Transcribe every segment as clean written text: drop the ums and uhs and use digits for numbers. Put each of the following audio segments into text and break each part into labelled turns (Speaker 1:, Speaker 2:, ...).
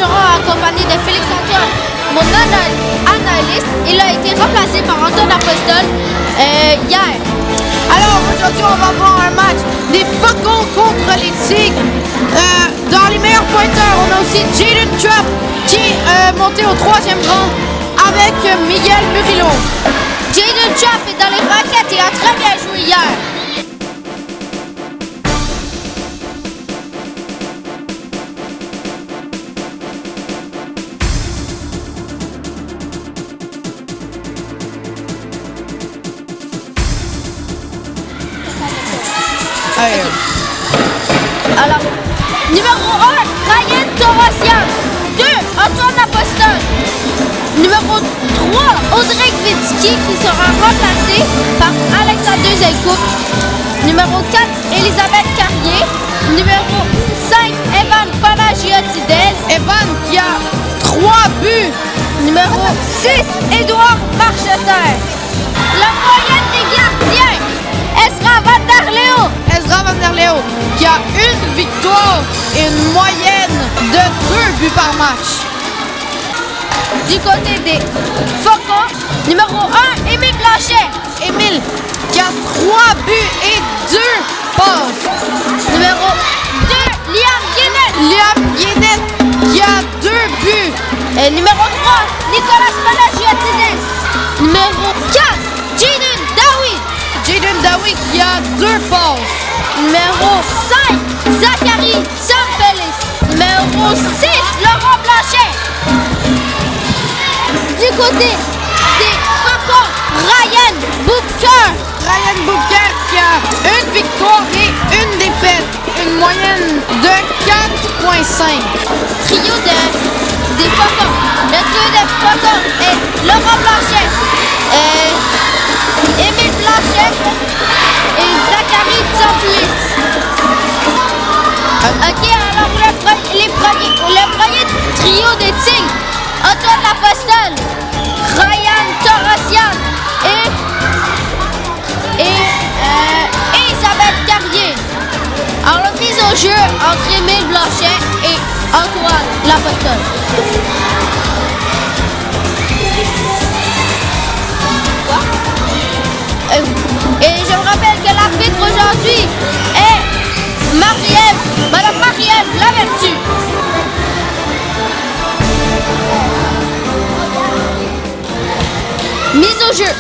Speaker 1: Bergeron accompagné de Félix-Antoine, mon analyste. Il a été remplacé par Antoine Apostol hier.
Speaker 2: Alors aujourd'hui, on va voir un match des Faucons contre les Tigres. Dans les meilleurs pointeurs, on a aussi Jaden Trapp qui est monté au 3e rang avec Miguel Murillo.
Speaker 1: Jaden Trapp est dans les Rockets et a très bien joué hier. Alors, numéro 1, Ryan Torossian. 2, Antoine Apostol. Numéro 3, Audrey Kvitsky qui sera remplacé par Alexander Zelkouk. Numéro 4, Elisabeth Carrier. Numéro 5, Evan Panagiotides.
Speaker 2: Evan qui a 3 buts.
Speaker 1: Numéro 6, Édouard Marcheterre. La moyenne des gardiens, Ezra Vanderleo.
Speaker 2: Ezra Vanderleo qui a une victoire et une moyenne de 2 buts par match.
Speaker 1: Du côté des Faucons, numéro 1, Émile Blanchet.
Speaker 2: Émile qui a 3 buts et 2 passes.
Speaker 1: Numéro 2, Liam Guénette.
Speaker 2: Liam Guénette qui a 2 buts.
Speaker 1: Et numéro 3, Nicolas Panagiotides. Numéro 4, Jaden Dawi.
Speaker 2: Jaden Dawi qui a 2 passes.
Speaker 1: Numéro 5, Zachary Tsampelis. Numéro 6, Laurent Blanchet. Du côté des Faucons, Ryan Booker.
Speaker 2: Ryan Booker qui a une victoire et une défaite. Une moyenne de 4,5.
Speaker 1: Trio des Faucons. Le trio des Faucons est Laurent Blanchet, Émile Blanchet et Zachary Tsampelis. Ok, alors le premier trio des Tigres, Antoine Apostol, Ryan Torossian et Elisabeth Carrier. Alors la mise au jeu entre Émile Blanchet et Antoine Lapostol. Et je me rappelle que l'arbitre aujourd'hui est Madame Marie-Ève Lavertu. Mise au jeu.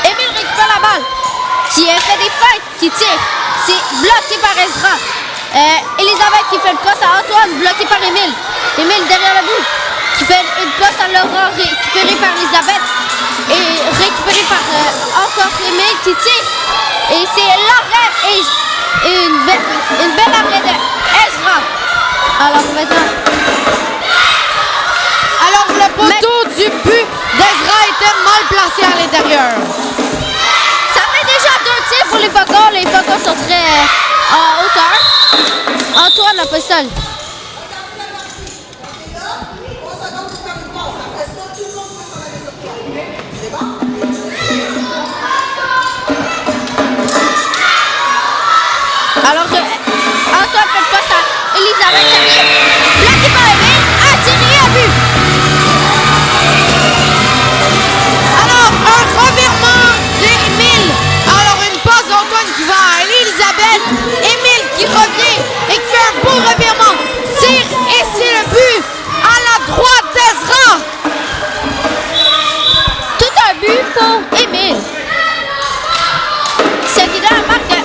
Speaker 1: Émile récupère la balle, qui fait des feintes, qui tire. C'est bloqué par Ezra. Elisabeth qui fait le poste à Antoine, bloqué par Émile. Émile derrière le but, qui fait une poste à Laurent, récupéré par Elisabeth. Et récupéré par encore Émile qui tire. Et c'est l'arrêt et une belle arrêt de Ezra. Alors maintenant.
Speaker 2: Alors le poteau du but d'Ezra était mal placé à l'intérieur.
Speaker 1: Ça fait déjà 2 tirs pour les Faucons. Les Faucons sont très en hauteur. Antoine Apostol. Alors Antoine fait le poste à Elisabeth Carrier. Bloqué par Émile, a tiré à but.
Speaker 2: Alors un revirement d'Émile. Alors une passe d'Antoine qui va à Elisabeth. Émile qui revient et qui fait un beau revirement. Tire et c'est le but à la droite d'Ezra.
Speaker 1: Tout un but pour Émile. Ce qui donne la marque de 1-0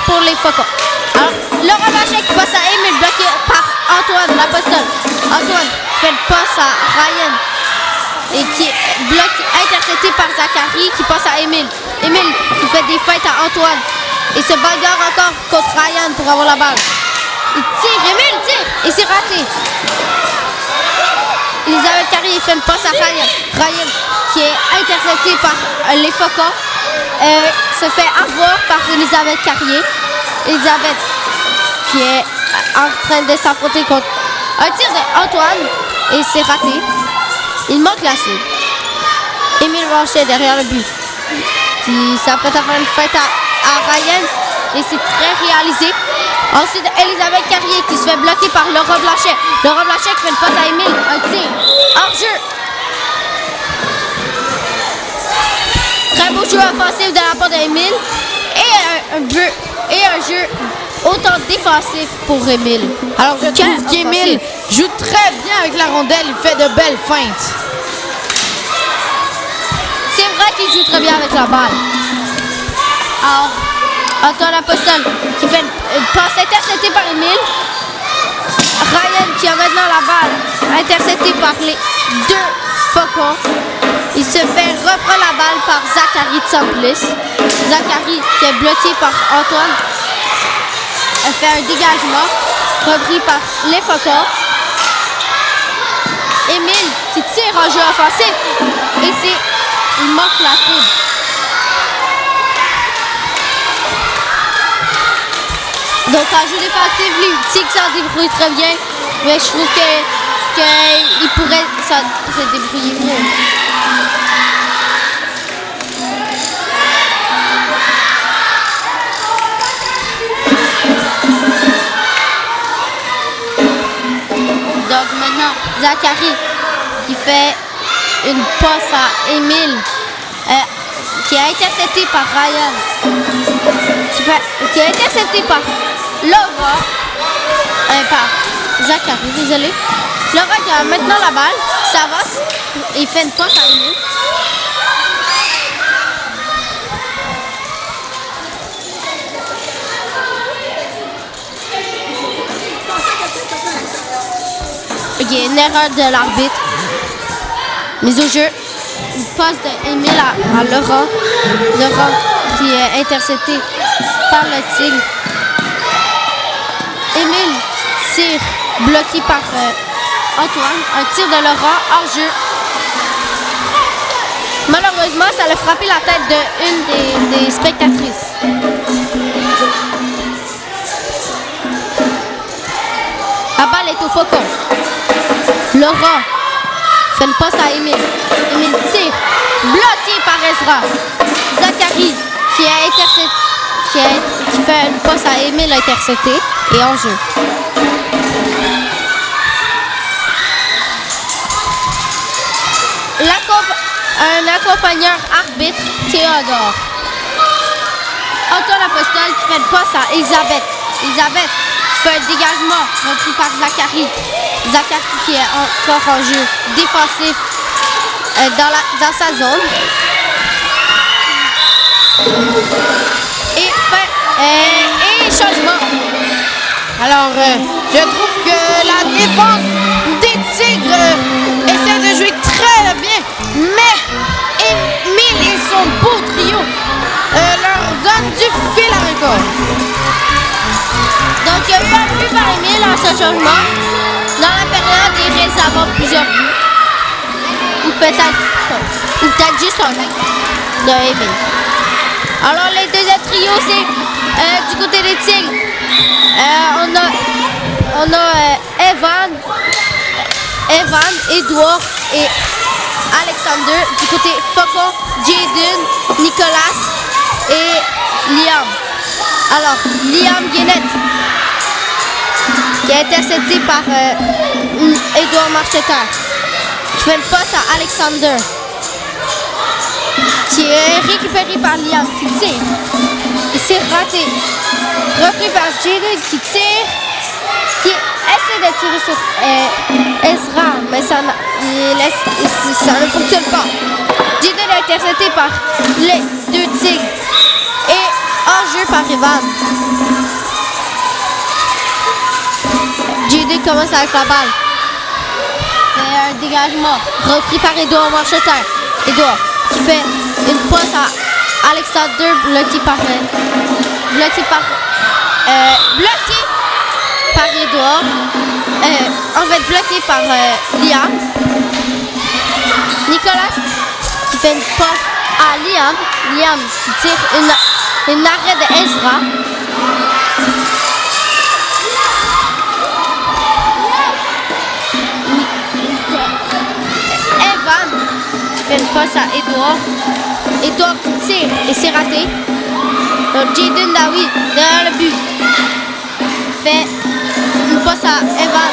Speaker 1: pour les Faucons. Alors, Laurent Blanchet qui passe à Émile, bloqué par Antoine Lapostol. Antoine fait le passe à Ryan et qui est intercepté par Zachary qui passe à Émile. Émile qui fait des feintes à Antoine et se bagarre encore contre Ryan pour avoir la balle. Il tire, Émile tire et c'est raté. Elisabeth Carrier fait une passe à Ryan. Ryan qui est intercepté par les Faucons. Se fait avoir par Elisabeth Carrier. Elisabeth qui est en train de s'affronter contre un tir d'Antoine et c'est raté. Il manque la cible. Émile Blanchet derrière le but. qui s'apprête à faire une fête à Ryan. Et c'est très réalisé. Ensuite, Elisabeth Carrier qui se fait bloquer par Laura Blanchet. Laura Blanchet qui fait une passe à Émile. Un tir. Hors-jeu. Très beau jeu offensif de la part d'Émile. Et un jeu autant défensif pour Émile.
Speaker 2: Alors, je trouve qu'Émile joue très bien avec la rondelle. Il fait de belles feintes.
Speaker 1: C'est vrai qu'il joue très bien avec la balle. Alors, Antoine Apostol qui fait une passe interceptée par Émile. Ryan qui a maintenant la balle interceptée par les deux Faucons. Il se fait reprendre la balle par Zachary Tsamplis. Zachary qui est bloqué par Antoine. Elle fait un dégagement repris par les Faucons. Émile qui tire en jeu offensif. Et il manque la cible. Donc en jeu défensif, lui, Tig s'en débrouille très bien. Mais je trouve qu'il pourrait se débrouiller mieux. Donc maintenant, Zachary qui fait une passe à Émile qui a intercepté par Ryan. Qui a intercepté par Laura. Par Zachary, désolé. Laura qui a maintenant la balle. S'avance. Il fait une passe à Émile. Il y a une erreur de l'arbitre. Mise au jeu. Une passe d'Émile à Laura. Laura qui est intercepté par le Tigre. Émile tire bloqué par Antoine. Un tir de Laura hors jeu. Malheureusement, ça a frappé la tête d'une des spectatrices. La balle est au Faucon. Laura fait une passe à Émile. Émile tire. Bloqué par Ezra. Zachary qui a intercepté. Qui fait une passe à Émile intercepté et en jeu. Un accompagneur arbitre, Théodore. Antoine Apostol qui fait une passe à Elisabeth. Elisabeth fait un dégagement repris par Zachary. Zachary qui est encore en jeu défensif dans sa zone. Et changement.
Speaker 2: Alors, je trouve que la défense des Tigres essaie de jouer très bien, mais Émile et son beau trio leur donnent du fil à retordre.
Speaker 1: Donc, il y a eu un but par Émile en ce changement. Dans la période, il risque d'avoir plusieurs buts. Ou peut-être juste un but de Émile. Alors, les deuxièmes trios, c'est du côté des Tigres. On a Evan, Edouard et Alexander. Du côté Faucon, Jaden, Nicolas et Liam. Alors, Liam Guénette, qui est intercepté par Edouard Marcheterre, qui fait une passe à Alexander, qui est récupéré par Liam, qui tire. Et c'est raté. Repris par Jaden qui tire, qui essaie de tirer sur Ezra, mais ça ne fonctionne pas. Jaden est intercepté par les deux Tigres et hors-jeu par Evan. Jaden commence avec la balle. C'est un dégagement repris par Edouard Marcheterre. Edouard qui fait une passe à Alexander, bloqué par Edouard. En fait, bloqué par Liam. Nicolas qui fait une passe à Liam. Liam qui tire une arrêt de Ezra. Evan qui fait une passe à Edouard. Edouard qui tire et c'est raté. Donc Jaden Dawi derrière le but fait une passe à Evan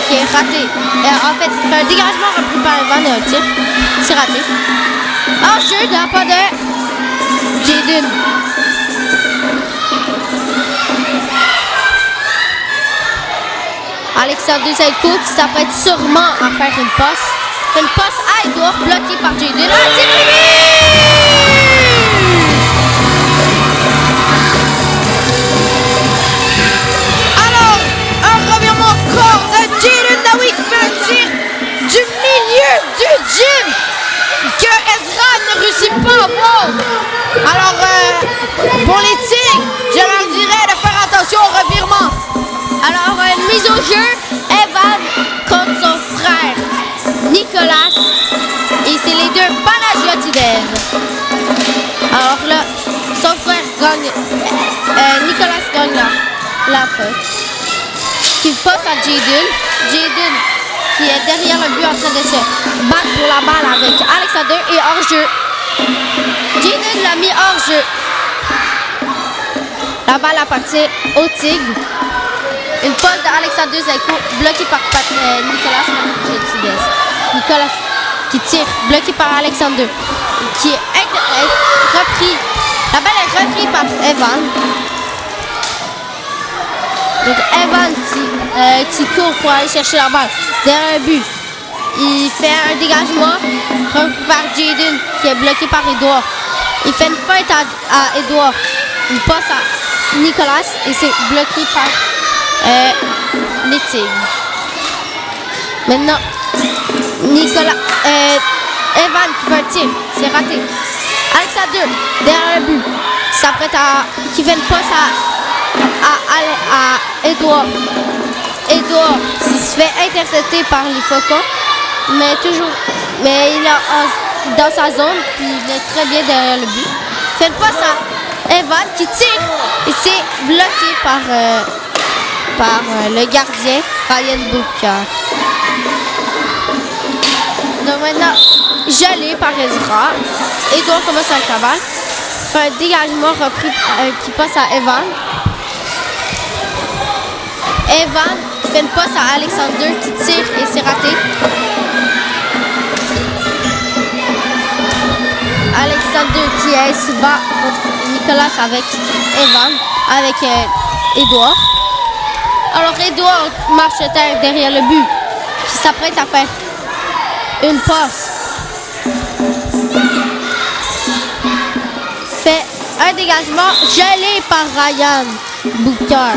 Speaker 1: qui est raté. En fait, il fait un dégagement repris par Evan et un tir. C'est raté. Hors-jeu de la part de Jaden. Alexandre Zaiko qui s'apprête sûrement à faire une passe. Fait une passe à Edouard, bloqué par Jaden. Ah, tir de but!
Speaker 2: Alors, un revirement encore de Jaden Dawi qui fait un tir du milieu du gym que Ezra ne réussit pas à voir. Alors, pour les Tigres, je leur dirais de faire attention au revirement.
Speaker 1: Alors, une mise au jeu, Evan contre son frère Nicolas. Et c'est les deux Panagiotidez. Alors là, son frère gagne. Nicolas gagne la faute. Qui passe à Jaden. Jaden qui est derrière le but en train de se battre pour la balle avec Alexander et hors-jeu. Jaden l'a mis hors-jeu. La balle appartient au Tigre. Une passe d'Alexander Zaiko, bloqué par Nicolas Panagiotidez. Nicolas qui tire, bloqué par Alexander. Qui est repris. La balle est reprise par Evan. Donc Evan qui court pour aller chercher la balle derrière le but. Il fait un dégagement repris par Jaden qui est bloqué par Edouard. Il fait une feinte à Edouard. Il passe à Nicolas et c'est bloqué par les Tigres. Maintenant, Evan qui fait un tir, c'est raté. Alexander derrière le but, qui fait une passe à Edouard. Edouard qui se fait intercepter par les Faucons, mais il est dans sa zone, puis il est très bien derrière le but. Il fait une passe à Evan qui tire et c'est bloqué par le gardien Ryan Booker. Donc maintenant, gelé par Ezra. Edouard commence avec la balle. Fait un dégagement repris qui passe à Evan. Evan fait une passe à Alexander qui tire et c'est raté. Alexander qui se bat contre Nicolas avec Evan, avec Edouard. Alors Edouard marche derrière le but, qui s'apprête à faire une passe. Fait un dégagement gelé par Ryan Booker.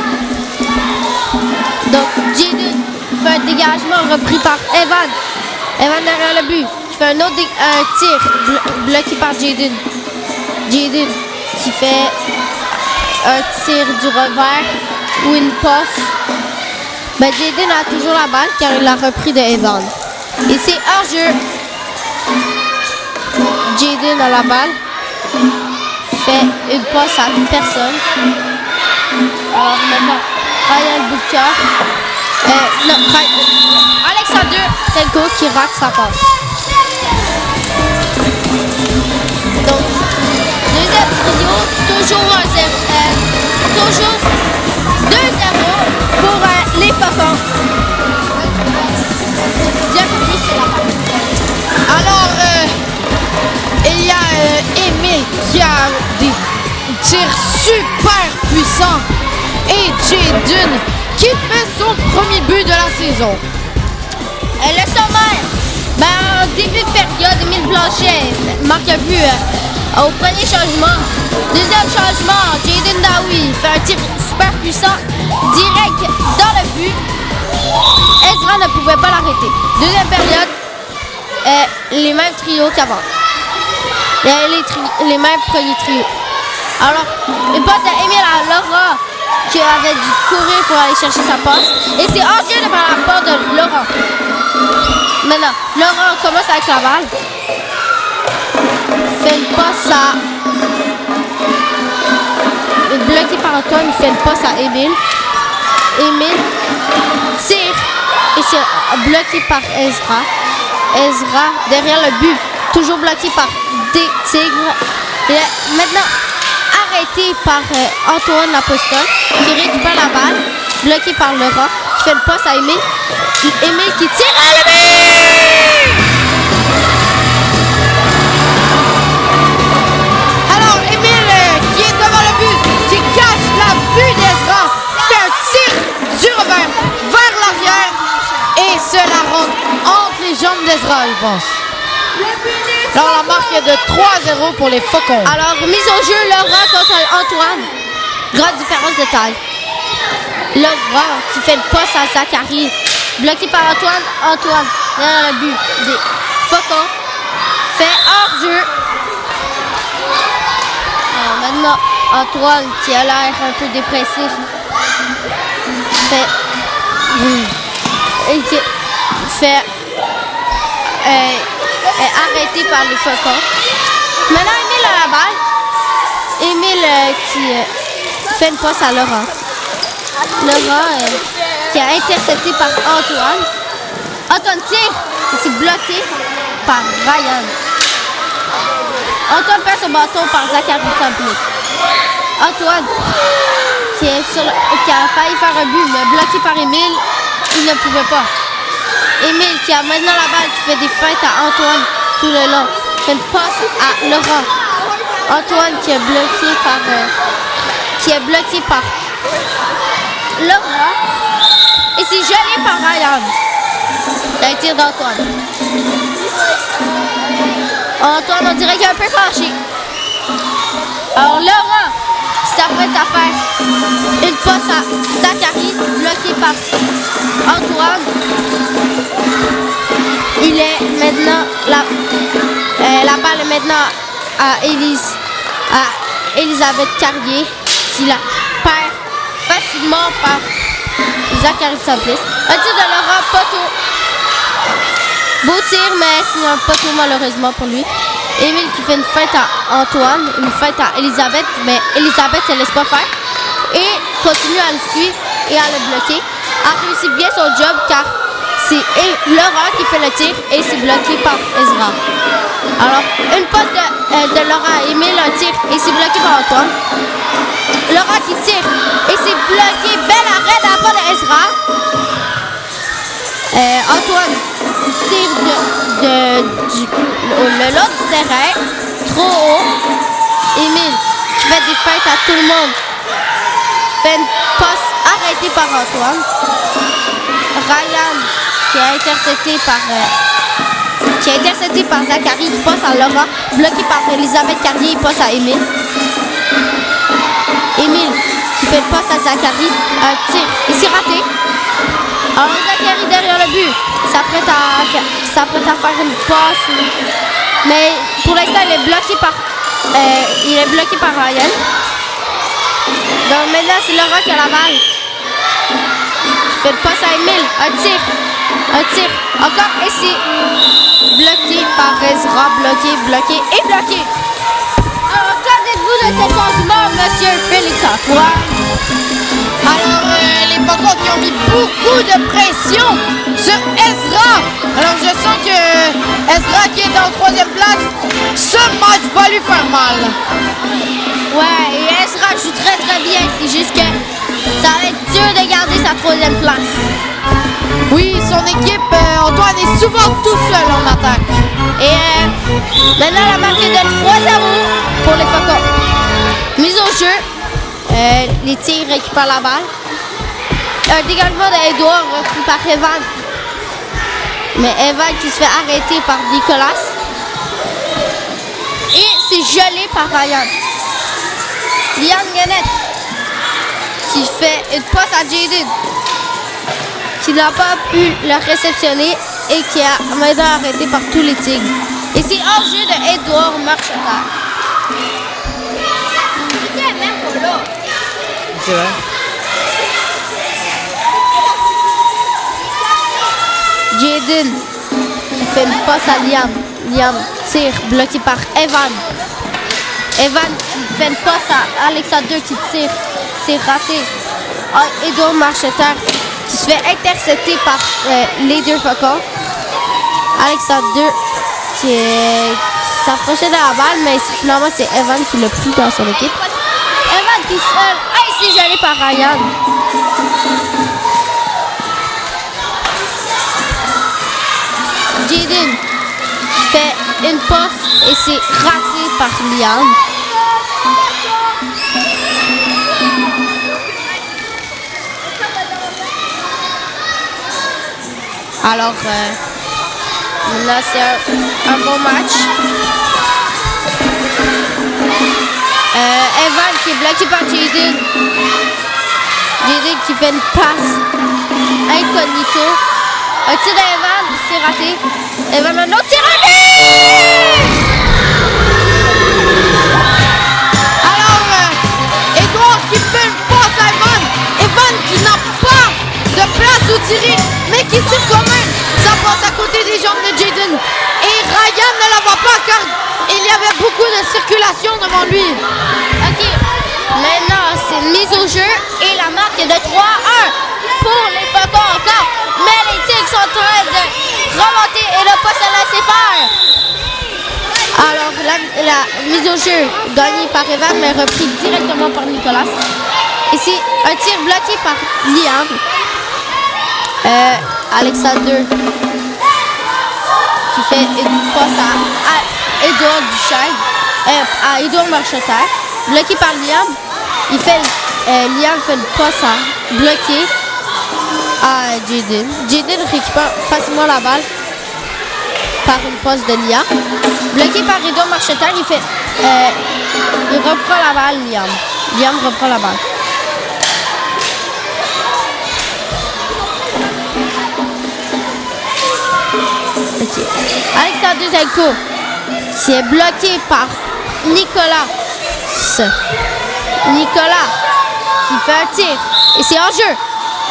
Speaker 1: Donc Jaden fait un dégagement repris par Evan. Evan derrière le but, qui fait un autre tir bloqué par Jaden. Jaden qui fait un tir du revers ou une passe. Ben, Jaden a toujours la balle car il l'a repris de Evan. Et c'est hors-jeu. Jaden a la balle. Fait une passe à personne. Alors maintenant, Ryan Booker. Alexander Zaiko qui rate sa passe. Donc, deuxième trio, toujours 2-0 pour les Faucons. Bien compris sur la partie.
Speaker 2: Alors, il y a Émile qui a des tirs super puissants et Jaden qui fait son premier but de la saison.
Speaker 1: Le sommaire, en début de période, Émile Blanchet marque un but au premier changement. Deuxième changement, Jaden Dawi fait un tir super puissant, direct dans le but. Ezra ne pouvait pas l'arrêter. Deuxième période, les mêmes trios qu'avant. Les mêmes premiers trios. Alors, une passe d'Émile à Laurent qui avait dû courir pour aller chercher sa passe. Et c'est hors-jeu devant la part de Laurent. Maintenant, Laurent commence avec la balle. Fait une passe à... bloqué par Antoine, il fait une passe à Émile. Émile tire et c'est bloqué par Ezra. Ezra derrière le but, toujours bloqué par des Tigres. Il est maintenant arrêté par Antoine Lapostole qui récupère la balle, bloqué par Laurent, qui fait le passe à Émile. Émile qui tire à la but!
Speaker 2: Alors, Émile qui est devant le but, qui cache la vue d'Ezra, fait un tir du revers vers l'arrière et se la rentre entre les jambes d'Ezra, je pense. Alors, la marque est de 3-0 pour les Faucons.
Speaker 1: Alors, mise au jeu, Laurent contre Antoine. Grosse différence de taille. Laurent qui fait le poste à Zachary. Bloqué par Antoine. Antoine, derrière le but des Faucons. Fait hors-jeu. Alors, maintenant, Antoine qui a l'air un peu dépressif. Et qui fait... arrêté par les Faucons. Maintenant, Émile a la balle. Émile qui fait une passe à Laurent. Laurent qui a intercepté par Antoine. Antoine tire et c'est bloqué par Ryan. Antoine perd son bâton par Zachary Samplis. Antoine qui a failli faire un but mais bloqué par Émile. Il ne pouvait pas. Émile qui a maintenant la balle qui fait des feintes à Antoine tout le long. Fait une passe à Laurent. Antoine qui est bloqué par Laurent. Et c'est gelé par Ryan. Un tir d'Antoine. Antoine, on dirait qu'il est un peu fâché. Alors Laurent s'apprête à faire une passe à Zachary, bloqué par Antoine. Il est maintenant la balle est maintenant à Elisabeth Carrier qui la perd facilement par Zachary Samplis. Un tir de Laurent, poteau. Beau tir, mais c'est un poteau malheureusement pour lui. Émile qui fait une feinte à Antoine, une feinte à Elisabeth, mais Elisabeth ne laisse pas faire et continue à le suivre et à le bloquer. A réussi bien son job car c'est Laurent qui fait le tir et c'est bloqué par Ezra. Alors, une passe de Laurent à Émile, un tir et c'est bloqué par Antoine. Laurent qui tire et c'est bloqué. Bel arrêt de la part de Ezra. Antoine tire le long du terrain, trop haut. Émile qui fait des feintes à tout le monde. Fait une passe arrêtée par Antoine. Ryan qui est intercepté par Zachary, qui passe à Laurent, bloqué par Elisabeth Carrier, il passe à Émile. Émile qui fait le passe à Zachary, un tir, et c'est raté. Alors Zachary derrière le but, s'apprête à faire une passe, mais pour l'instant il est bloqué par Ryan. Donc maintenant c'est Laurent qui a la balle. Il fait le passe à Émile, un tir, encore et c'est bloqué par Ezra, bloqué et bloqué. Alors qu'en dites-vous de cet changement, monsieur Félix Antoine?
Speaker 2: Alors, les Faucons qui ont mis beaucoup de pression sur Ezra. Alors, je sens que Ezra qui est en troisième place, ce match va lui faire mal.
Speaker 1: Ouais, et Ezra joue très très bien. C'est juste que ça va être dur de garder sa troisième place.
Speaker 2: Oui, son équipe, Antoine est souvent tout seul en attaque.
Speaker 1: Et maintenant, la marque est de 3-0 pour les Faucons. Mise au jeu. Les tirs récupèrent la balle. Un dégagement d'Edouard repris par Evan. Mais Evan qui se fait arrêter par Nicolas. Et c'est gelé par Ryan. Liam Gannett qui fait une passe à Jaden, qui n'a pas pu le réceptionner et qui a maintenant arrêté par tous les Tigres. Et c'est hors-jeu de Edouard Marcheterre.
Speaker 2: C'est vrai.
Speaker 1: Jaden qui fait une passe à Liam. Liam tire, bloqué par Evan. Evan qui fait une passe à Alexander qui tire. C'est raté. Edouard Marcheterre qui se fait intercepter par les deux Faucons. Alexander qui s'approchait de la balle, mais finalement, c'est Evan qui l'a pris dans son équipe. Evan qui se fait gelé par Ryan. Jaden fait une passe et c'est raté par Liam. Alors, là, c'est un bon match. Evan qui est bloqué par Jaden. Jaden qui fait une passe incognito. Un tir d'Evan, c'est raté. Evan, un autre tir à lui!
Speaker 2: Alors, Edouard qui fait une passe à Evan. Evan qui n'a pas de place où tirer, mais qui tire quand même. Ça passe à côté des jambes de Jaden. Et Ryan ne la voit pas car il y avait beaucoup de circulation devant lui.
Speaker 1: OK. Maintenant, c'est une mise au jeu et la marque est de 3-1 pour les Faucons encore. Mais les Tigres sont en train de remonter et ne pas se laisser faire. Alors, la mise au jeu gagnée par Evan, mais repris directement par Nicolas. Ici, un tir bloqué par Liam. Alexander qui fait une passe à Edouard Duchesne, à Edouard Marcheterre, bloqué par Liam. Liam fait une passe à bloquer à Jaden. Jaden récupère facilement la balle par une passe de Liam. Bloqué par Edouard Marcheterre, il reprend la balle, Liam. Liam reprend la balle. Okay. Alexander Zelko qui est bloqué par Nicolas. Nicolas qui fait un tir et c'est en jeu.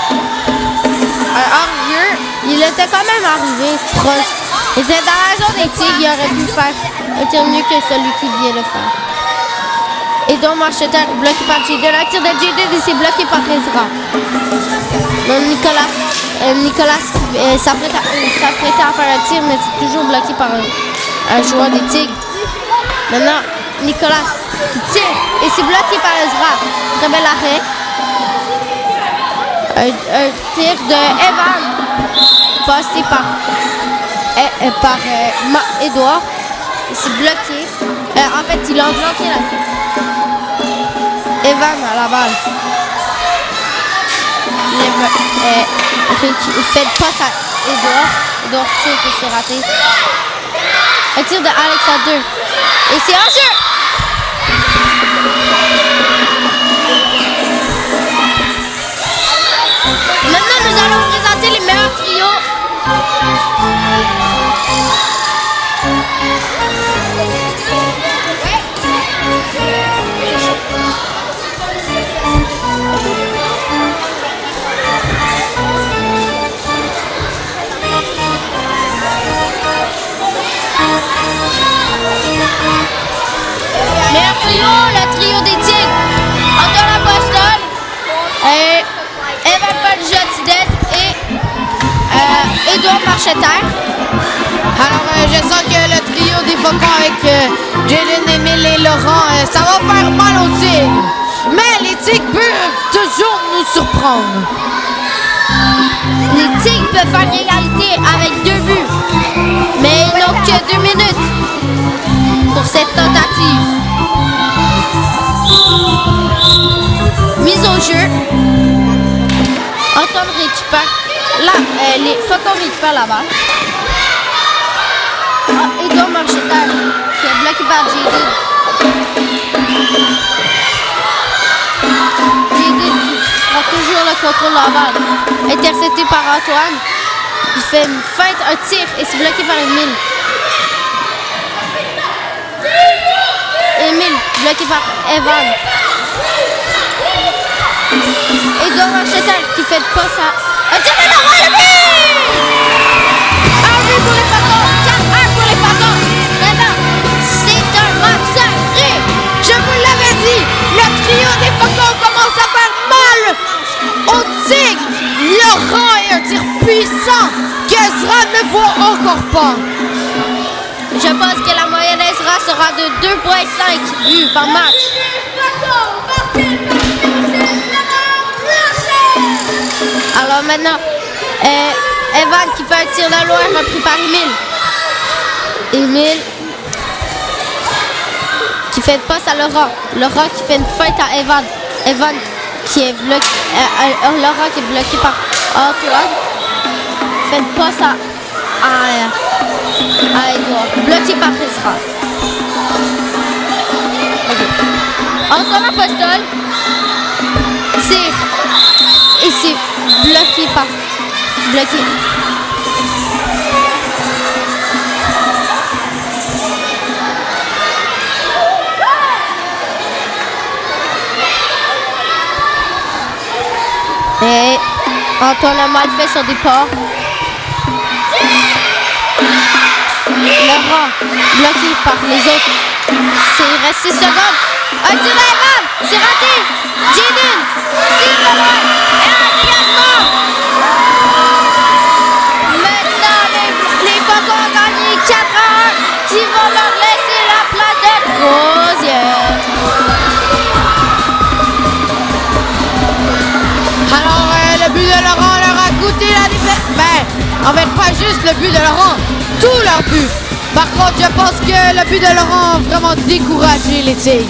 Speaker 1: Un hors-jeu, il était quand même arrivé proche. Il était dans la zone des Tigres, il aurait pu faire un tir mieux que celui qui vient de faire. Et donc Marcheterre bloqué par Jaden. Un tir de Jaden et c'est bloqué par Ezra. Donc Nicolas s'apprêtait à faire un tir, mais c'est toujours bloqué par un joueur des Tigres. Maintenant, Nicolas qui tire et c'est bloqué par Ezra. Très bel arrêt. Un tir de Evan passé par Edouard. C'est bloqué. En fait, il a bloqué la tire. Evan à la balle. Il fait une passe à Edouard. Edouard tire et c'est raté. Un tir de Alexander. Et c'est en jeu. Maintenant, nous allons vous présenter les meilleurs trios. Meilleur trio, le trio des Tigres. Antoine Boston, Evan Paul-Jotides et Edouard Marcheterre.
Speaker 2: Alors, je sens que le trio des Faucons avec Jaden, Emile et Laurent, ça va faire mal aux Tigres. Mais les Tigres peuvent toujours nous surprendre.
Speaker 1: Les Tigres peuvent faire égalité avec 2 buts. Mais ils n'ont que 2 minutes pour cette tentative. Mise au jeu. Antoine récupère. Là, les Faucons récupèrent la balle. Edouard Marcheterre qui est bloqué par Jaden. Jaden qui prend toujours le contrôle de la balle. Intercepté par Antoine. Il fait une feinte, un tir et c'est bloqué par Emile. Emile, bloqué par Evan. Edouard Marcheterre qui fait de passe à... Un tir de Laurent, le but! Un but pour les Faucons, 4-1 pour les Faucons. Maintenant, c'est un match serré.
Speaker 2: Je vous l'avais dit, le trio des Faucons commence à faire mal aux Tigres. Laurent est un tir puissant qu'Ezra ne voit encore pas.
Speaker 1: Je Je pense que la moyenne Ezra sera de 2,5 buts par match. Alors maintenant, Evan qui fait un tir de loin repris par Emile. Emile qui fait une passe à Laura. Laura qui fait une feinte à Evan. Evan qui est bloqué. Laura qui est bloqué par Antoine. Fait une passe à Edouard. Bloqué par Ezra. Okay. Antoine Apostol. Tire. Et c'est bloqué par. Bloqué. Et Antoine a mal fait son départ. Laurent, bloqué par les autres. Il reste 6 secondes. Un tir d'Evan, c'est raté. Jaden, tire de loin. Et un dégagement. Maintenant, les Faucons ont gagné 4-1 qui vont leur laisser la place de troisième.
Speaker 2: Alors, le but de Laurent leur a coûté la défaite. Ben, en fait, pas juste le but de Laurent, tout leur but. Par contre, je pense que le but de Laurent a vraiment découragé les Tigres.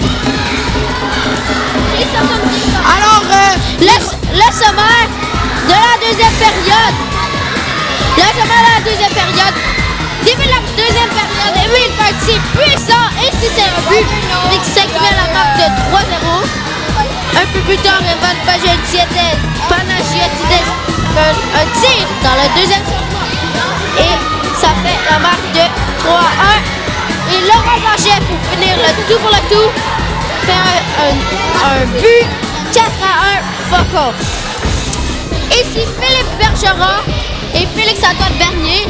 Speaker 2: Alors,
Speaker 1: le sommaire de la deuxième période. Le sommaire de la deuxième période. Début de la deuxième période, Emile parti puissant et c'était un but. Il s'incline la marque de 3-0. Un peu plus tard, Evan Panagiotidis fait un tir dans le deuxième quart. Et ça fait la marque de 3-1. Et Laurent Marget, pour finir le tout pour le tout, fait un but 4-1 Faucon. Ici Philippe Bergeron et Félix-Antoine Bernier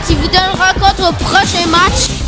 Speaker 1: qui vous donne rencontre au prochain match.